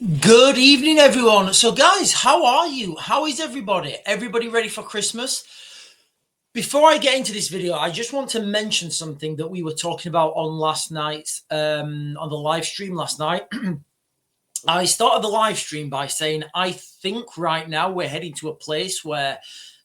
Good evening, everyone. So, guys, how are you? How is everybody? Everybody ready for Christmas? Before I get into this video, I just want to mention something that we were talking about on last night, on the live stream last night. I started the live stream by saying I think right now we're heading to a place where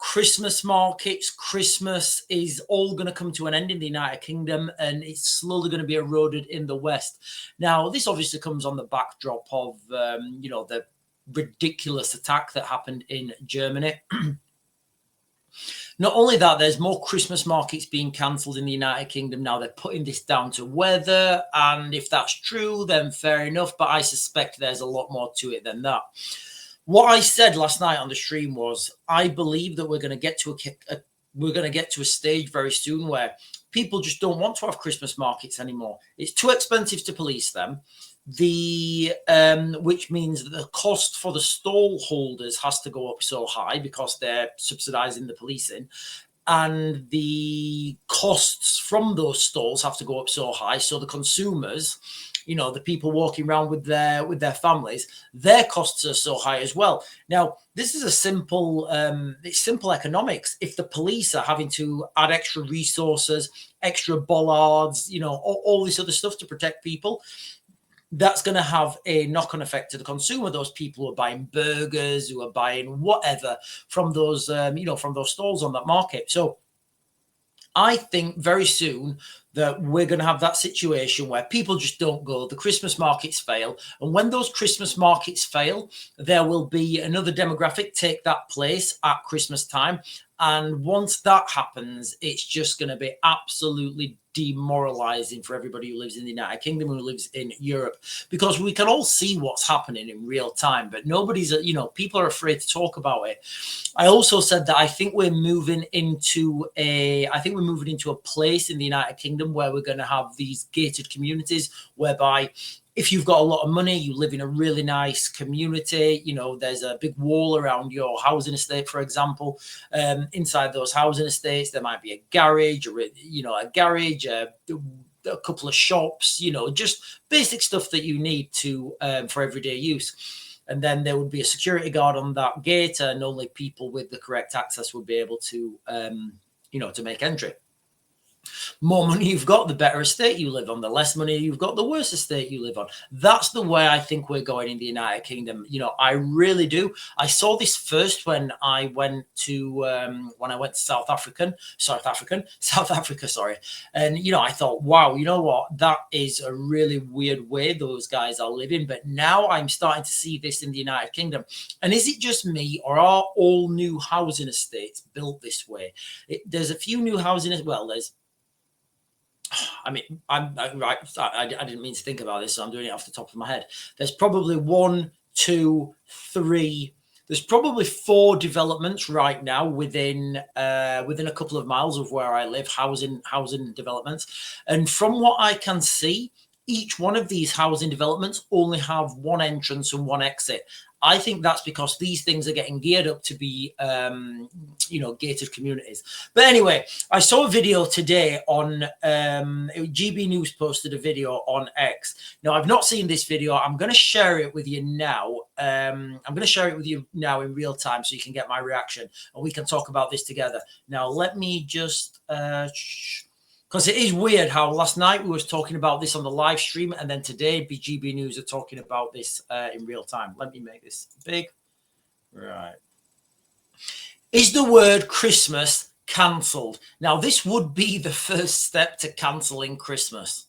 Christmas markets, Christmas is all going to come to an end in the United Kingdom, and it's slowly going to be eroded in the West. Now, this obviously comes on the backdrop of, the ridiculous attack that happened in Germany. Not only that, there's more Christmas markets being cancelled in the United Kingdom now. They're putting this down to weather, and if that's true, then fair enough. But I suspect there's a lot more to it than that. What I said last night on the stream was I believe that we're going to get to a stage very soon where people just don't want to have Christmas markets anymore. It's too expensive to police them. Which means that the cost for the stall holders has to go up so high because they're subsidizing the policing, and the costs from those stalls have to go up so high. So the consumers, the people walking around with their families, their costs are so high as well. Now, this is it's simple economics. If the police are having to add extra resources, extra bollards, all this other stuff to protect people, that's going to have a knock-on effect to the consumer. Those people who are buying burgers, who are buying whatever from those, from those stalls on that market. So I think very soon that we're going to have that situation where people just don't go. The Christmas markets fail. And when those Christmas markets fail, there will be another demographic take that place at Christmas time. And once that happens, it's just going to be absolutely demoralizing for everybody who lives in the United Kingdom, who lives in Europe, because we can all see what's happening in real time, but people are afraid to talk about it. I also said that I think we're moving into a place in the United Kingdom where we're going to have these gated communities whereby if you've got a lot of money, you live in a really nice community, there's a big wall around your housing estate, for example. Inside those housing estates, there might be a garage, a couple of shops, just basic stuff that you need for everyday use. And then there would be a security guard on that gate, and only people with the correct access would be able to, to make entry. More money you've got, the better estate you live on. The less money you've got, the worse estate you live on. That's the way I think we're going in the United Kingdom. I really do. I saw this first when I went to South Africa, sorry. And, I thought, wow, you know what? That is a really weird way those guys are living. But now I'm starting to see this in the United Kingdom. And is it just me, or are all new housing estates built this way? There's a few new housing, I'm right. I didn't mean to think about this, so I'm doing it off the top of my head. There's probably 1, 2, 3. There's probably 4 developments right now within a couple of miles of where I live, housing developments. And from what I can see, each one of these housing developments only have one entrance and one exit. I think that's because these things are getting geared up to be, gated communities. But anyway, I saw a video today on GB News posted a video on X. Now, I've not seen this video. I'm going to share it with you now. I'm going to share it with you now in real time so you can get my reaction and we can talk about this together. Now, let me just... because it is weird how last night we was talking about this on the live stream, and then today BGB News are talking about this in real time. Let me make this big. Right. Is the word Christmas cancelled? Now, this would be the first step to cancelling Christmas.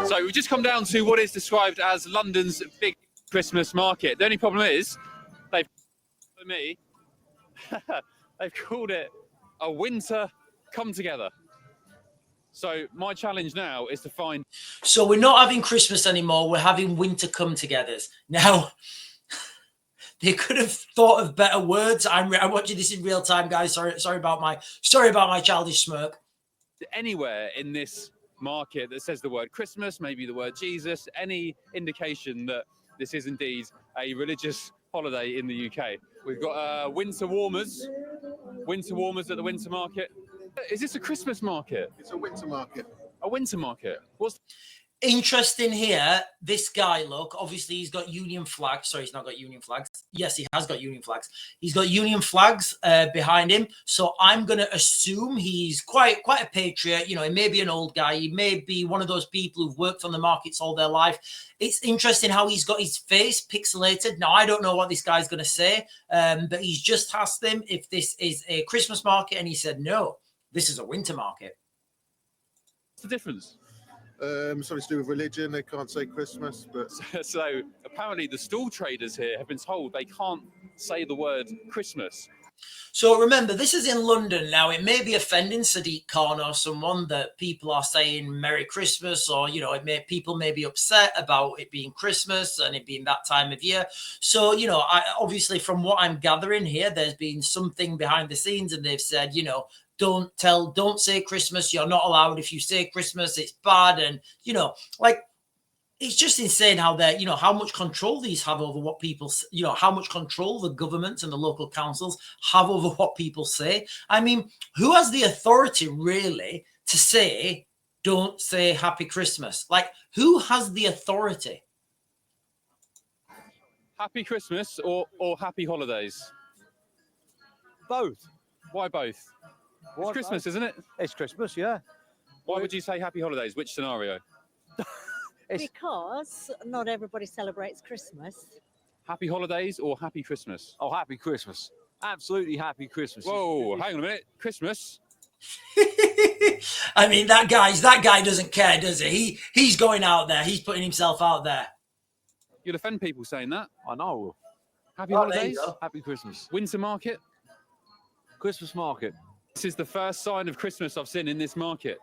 So we've just come down to what is described as London's big Christmas market. The only problem is, they've called it a winter come together. So my challenge now is to find... So we're not having Christmas anymore. We're having winter come togethers. Now, they could have thought of better words. I'm watching this in real time, guys. Sorry about my childish smirk. Anywhere in this market that says the word Christmas, maybe the word Jesus, any indication that this is indeed a religious holiday in the UK. We've got winter warmers at the winter market. Is this a Christmas market? It's a winter market. A winter market? Interesting here, this guy, look, obviously he's got Union flags. Sorry, he's not got Union flags. Yes, he has got Union flags. He's got Union flags behind him. So I'm going to assume he's quite a patriot. You know, he may be an old guy. He may be one of those people who've worked on the markets all their life. It's interesting how he's got his face pixelated. Now, I don't know what this guy's going to say, but he's just asked them if this is a Christmas market. And he said, no, this is a winter market. What's the difference? Something to do with religion. They can't say Christmas, but So apparently the stall traders here have been told they can't say the word Christmas. So remember, this is in London now. It may be offending Sadiq Khan or someone that people are saying Merry Christmas, or, you know, people may be upset about it being Christmas and it being that time of year. So, you know, obviously from what I'm gathering here, there's been something behind the scenes, and they've said, you know, don't say Christmas. You're not allowed. If you say Christmas, it's bad. And, you know, like, it's just insane how they're, you know, how much control these have over what people, you know, how much control the governments and the local councils have over what people say. I mean, who has the authority really to say, don't say Happy Christmas? Like, who has the authority? Happy Christmas or Happy Holidays? Both. Why both? It's Christmas, isn't it? It's Christmas, yeah. Why would you say Happy Holidays? Which scenario? Because not everybody celebrates Christmas. Happy Holidays or Happy Christmas? Oh, Happy Christmas. Absolutely Happy Christmas. Whoa, hang on a minute. Christmas? I mean, that guy doesn't care, does he? He's going out there. He's putting himself out there. You'll offend people saying that. I know. Happy Oh, there Holidays? you go. Happy Christmas. Winter market? Christmas market. This is the first sign of Christmas I've seen in this market.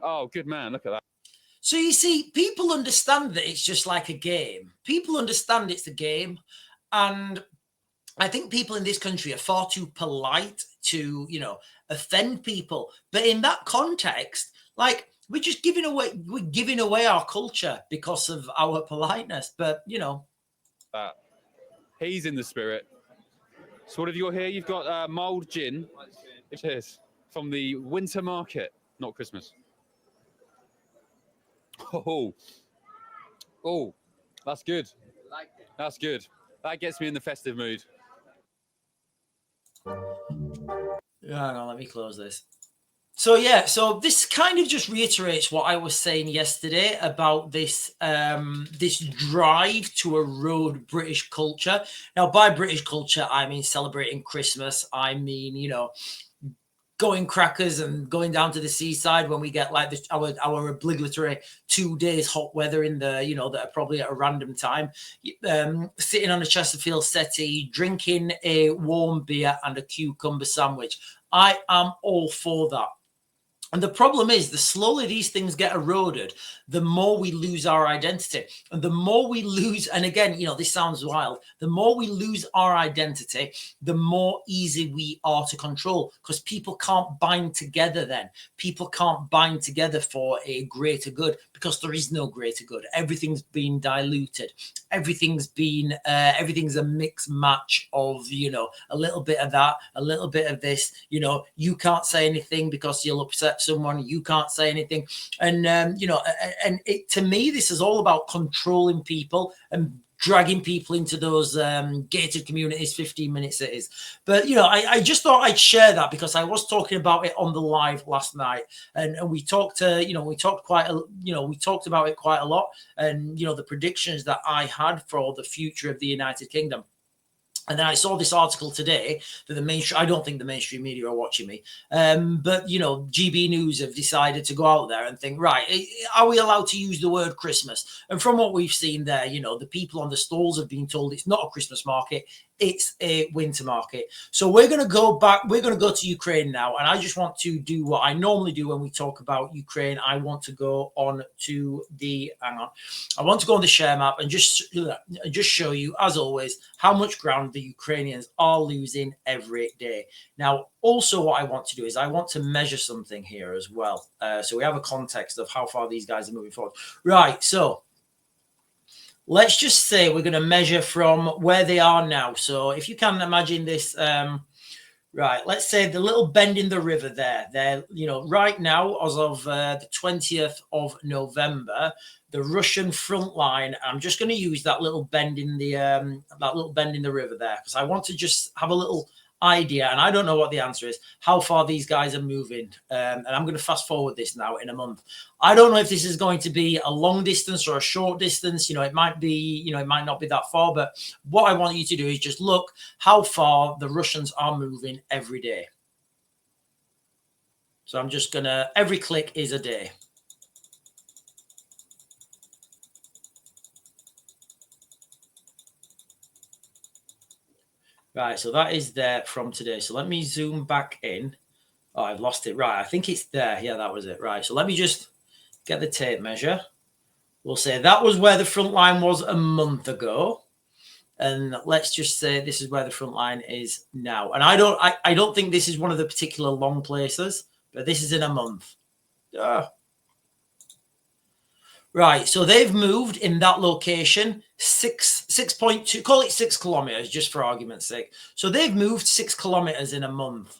Oh, good man. Look at that. So you see, people understand that it's just like a game. People understand it's a game. And I think people in this country are far too polite to, you know, offend people. But in that context, like, we're giving away our culture because of our politeness. But, you know. He's in the spirit. So what have you got here? You've got mulled gin. It is from the winter market, not Christmas. Oh, that's good. That's good. That gets me in the festive mood. Hang on, let me close this. So yeah, so this kind of just reiterates what I was saying yesterday about this this drive to erode British culture. Now, by British culture, I mean celebrating Christmas. I mean, you know, going crackers and going down to the seaside when we get like our obligatory 2 days hot weather in the, you know, that are probably at a random time, sitting on a Chesterfield settee, drinking a warm beer and a cucumber sandwich. I am all for that. And the problem is, the slowly these things get eroded, the more we lose our identity. And the more we lose, and again, you know, this sounds wild, the more we lose our identity, the more easy we are to control, because people can't bind together then. People can't bind together for a greater good, because there is no greater good. Everything's been diluted. Everything's a mixed match of, you know, a little bit of that, a little bit of this. You know, you can't say anything because you'll upset someone. You can't say anything. And, you know, and it, to me, this is all about controlling people and dragging people into those gated communities, 15-minute cities. But, you know, I just thought I'd share that because I was talking about it on the live last night, and we talked, you know, we talked about it quite a lot, and, you know, the predictions that I had for the future of the United Kingdom. And then I saw this article today that I don't think the mainstream media are watching me. But, you know, GB News have decided to go out there and think, right, are we allowed to use the word Christmas? And from what we've seen there, you know, the people on the stalls have been told it's not a Christmas market. It's a winter market. So we're going to go back. We're going to go to Ukraine now. And I just want to do what I normally do when we talk about Ukraine. I want to go on to I want to go on the share map and just show you, as always, how much ground the Ukrainians are losing every day. Now, also what I want to do is I want to measure something here as well. So we have a context of how far these guys are moving forward. Right. So let's just say we're going to measure from where they are now. So if you can imagine this Right, let's say the little bend in the river there. There, you know, right now, as of the 20th of November, the Russian front line. I'm just going to use that little bend in the river there because I want to just have a little idea, and I don't know what the answer is, how far these guys are moving. And I'm going to fast forward this now in a month. I don't know if this is going to be a long distance or a short distance. You know, it might be, you know, it might not be that far. But what I want you to do is just look how far the Russians are moving every day. So I'm just going to, every click is a day. Right, so that is there from today. So let me zoom back in. Oh, I've lost it. Right, I think it's there. Yeah, that was it. Right, so let me just get the tape measure. We'll say that was where the front line was a month ago. And let's just say this is where the front line is now. And I don't think this is one of the particular long places, but this is in a month. Right, so they've moved in that location 6.2, call it 6 kilometers, just for argument's sake. So they've moved 6 kilometers in a month.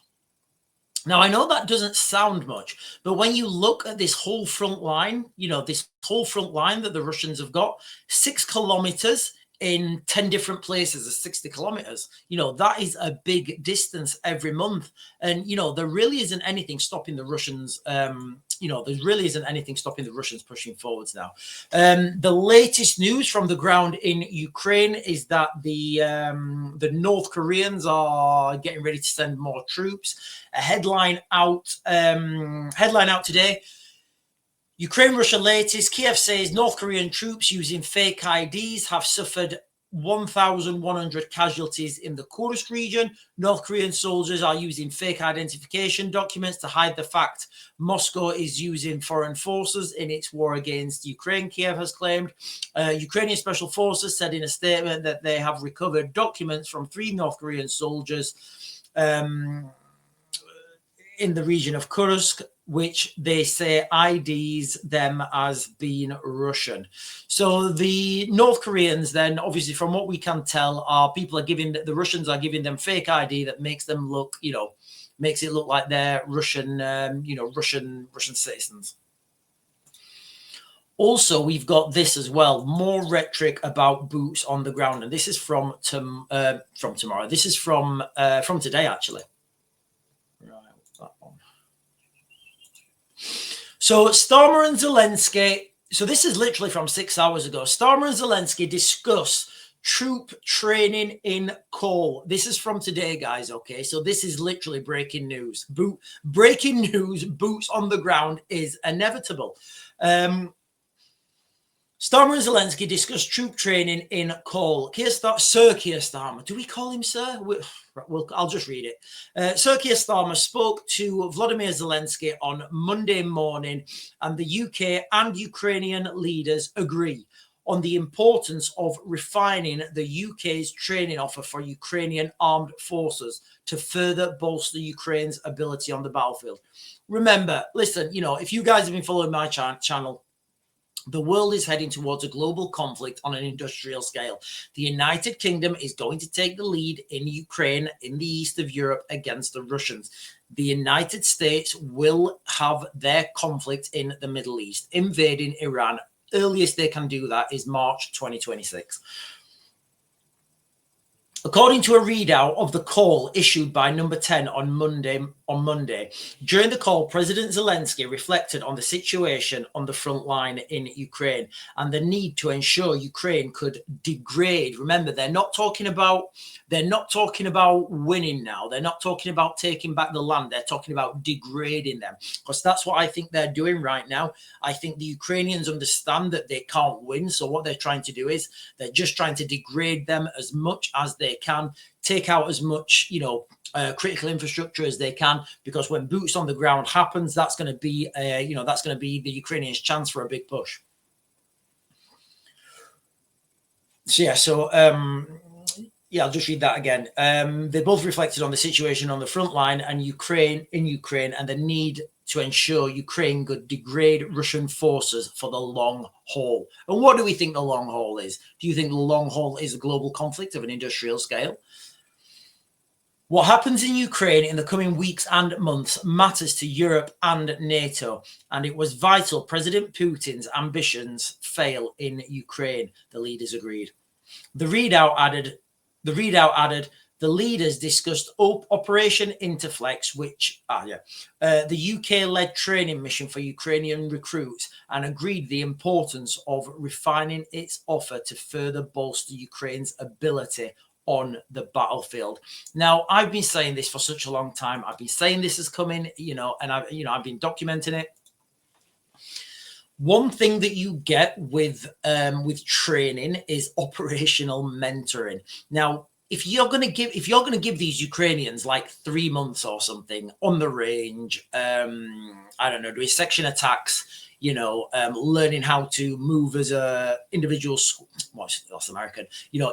Now, I know that doesn't sound much, but when you look at this whole front line, you know, this whole front line that the Russians have got, 6 kilometers in 10 different places is 60 kilometers. You know, that is a big distance every month. And, you know, there really isn't anything stopping the Russians, you know, there really isn't anything stopping the Russians pushing forwards now. The latest news from the ground in Ukraine is that the North Koreans are getting ready to send more troops. A headline out today. Ukraine-Russia latest. Kiev says North Korean troops using fake IDs have suffered 1,100 casualties in the Kursk region. North Korean soldiers are using fake identification documents to hide the fact Moscow is using foreign forces in its war against Ukraine, Kiev has claimed. Ukrainian special forces said in a statement that they have recovered documents from 3 North Korean soldiers in the region of Kursk, which they say IDs them as being Russian. So the North Koreans then, obviously from what we can tell, the Russians are giving them fake ID that makes them look, you know, makes it look like they're Russian, Russian citizens. Also, we've got this as well, more rhetoric about boots on the ground. And this is from tomorrow. This is from today, actually. So Starmer and Zelensky, so this is literally from 6 hours ago. Starmer and Zelensky discuss troop training in coal. This is from today, guys, okay? So this is literally breaking news. Breaking news, boots on the ground is inevitable. Starmer and Zelensky discuss troop training in coal. Sir Keir Starmer, do we call him sir? I'll just read it. Sir Keir Starmer spoke to Volodymyr Zelensky on Monday morning, and the UK and Ukrainian leaders agree on the importance of refining the UK's training offer for Ukrainian armed forces to further bolster Ukraine's ability on the battlefield. Remember, listen, you know, if you guys have been following my channel, the world is heading towards a global conflict on an industrial scale. The United Kingdom is going to take the lead in Ukraine, in the east of Europe, against the Russians. The United States will have their conflict in the Middle East, invading Iran. Earliest they can do that is March 2026. According to a readout of the call issued by Number 10 on Monday, during the call, President Zelensky reflected on the situation on the front line in Ukraine and the need to ensure Ukraine could degrade. Remember, they're not talking about winning now. They're not talking about taking back the land. They're talking about degrading them, because that's what I think they're doing right now. I think the Ukrainians understand that they can't win. So what they're trying to do is they're just trying to degrade them as much as they can, take out as much, you know, critical infrastructure as they can, because when boots on the ground happens, that's going to be, that's going to be the Ukrainians' chance for a big push. So I'll just read that again. They both reflected on the situation on the front line and Ukraine and the need to ensure Ukraine could degrade Russian forces for the long haul. And what do we think the long haul is? Do you think the long haul is a global conflict of an industrial scale? What happens in Ukraine in the coming weeks and months matters to Europe and NATO, and it was vital President Putin's ambitions fail in Ukraine, the leaders agreed. The readout added, the leaders discussed Operation Interflex, which, the UK-led training mission for Ukrainian recruits, and agreed the importance of refining its offer to further bolster Ukraine's ability on the battlefield. Now, I've been saying this for such a long time. I've been saying this is coming, and I've been documenting it. One thing that you get with training is operational mentoring. Now, if you're going to give these Ukrainians like 3 months or something on the range, I don't know, doing section attacks, learning how to move as a individual, that's American,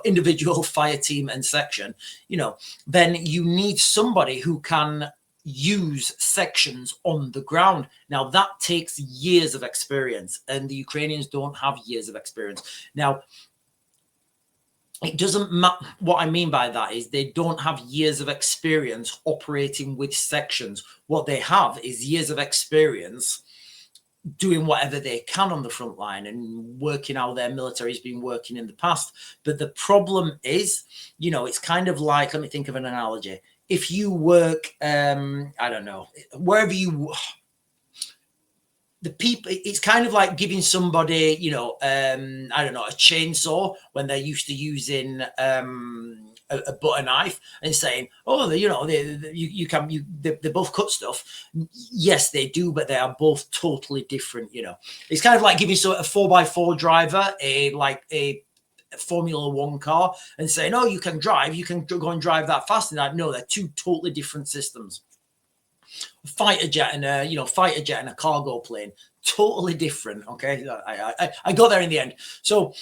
individual fire team and section, then you need somebody who can use sections on the ground. Now that takes years of experience, and the Ukrainians don't have years of experience. Now, it doesn't matter. What I mean by that is they don't have years of experience operating with sections. What they have is years of experience doing whatever they can on the front line and working how their military has been working in the past. But the problem is, it's kind of like, let me think of an analogy. If you work, I don't know, wherever you, the people, it's kind of like giving somebody, I don't know, a chainsaw when they're used to using a butter knife, and saying, oh, they both cut stuff. Yes, they do, but they are both totally different. It's kind of like giving a 4x4 driver a Formula One car and saying, oh, you can go and drive that fast. And no, they're two totally different systems. Fighter jet and a cargo plane, totally different. Okay, I got there in the end. So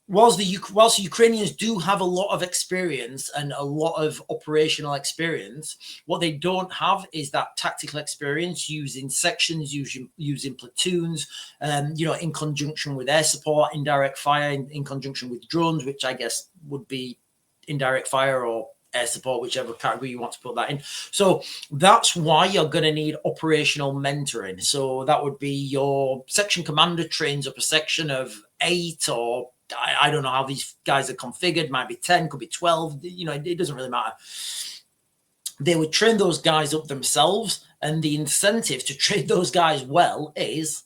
whilst the Ukrainians do have a lot of experience and a lot of operational experience, what they don't have is that tactical experience using sections, using platoons, in conjunction with air support, indirect fire, in conjunction with drones, which I guess would be indirect fire or air support, whichever category you want to put that in. So that's why you're going to need operational mentoring. So that would be your section commander trains up a section of 8, or I don't know how these guys are configured. Might be 10, could be 12. It doesn't really matter. They would train those guys up themselves, and the incentive to train those guys well is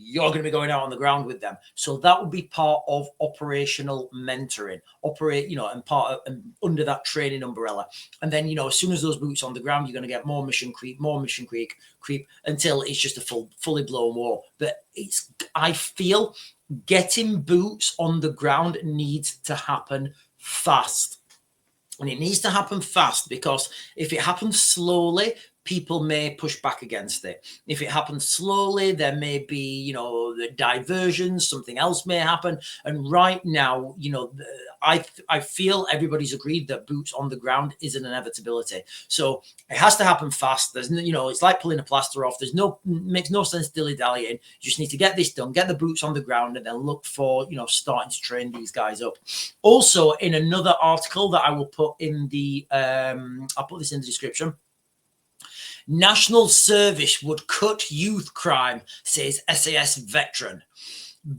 you're going to be going out on the ground with them. So that would be part of operational mentoring, and under that training umbrella. And then, as soon as those boots on the ground, you're going to get more mission creep until it's just a fully blown war. But I feel getting boots on the ground needs to happen fast. And it needs to happen fast, because if it happens slowly, people may push back against it. If it happens slowly, there may be, diversions, something else may happen. And right now, I feel everybody's agreed that boots on the ground is an inevitability. So it has to happen fast. There's it's like pulling a plaster off. Makes no sense dilly-dallying. You just need to get this done, get the boots on the ground, and then look for, starting to train these guys up. Also, in another article that I will put in the, I'll put this in the description, National Service would cut youth crime, says SAS veteran.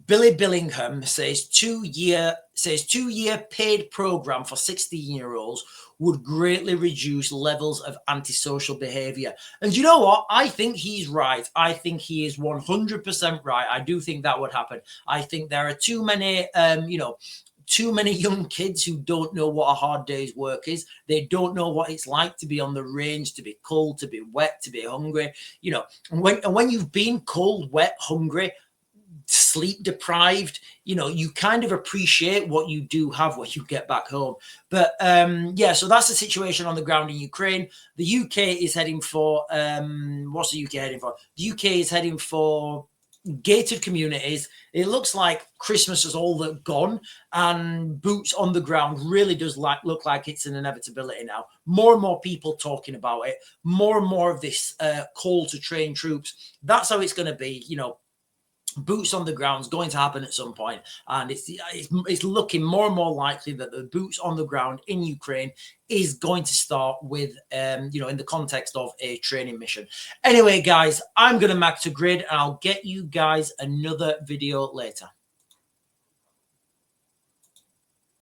Billy Billingham says two-year paid program for 16-year-olds would greatly reduce levels of antisocial behavior. And you know what? I think he's right. I think he is 100% right. I do think that would happen. I think there are too many, too many young kids who don't know what a hard day's work is. They don't know what it's like to be on the range, to be cold, to be wet, to be hungry. When you've been cold, wet, hungry, sleep deprived, you kind of appreciate what you do have when you get back home. But so that's the situation on the ground in Ukraine. The UK is heading for what's the UK heading for? The UK is heading for gated communities. It looks like Christmas is all that gone, and boots on the ground really does look like it's an inevitability now. More and more people talking about it, more and more of this call to train troops. That's how it's going to be. boots on the ground is going to happen at some point, and it's looking more and more likely that the boots on the ground in Ukraine is going to start with you know, in the context of a training mission. Anyway, guys, I'm going to back to grid, and I'll get you guys another video later.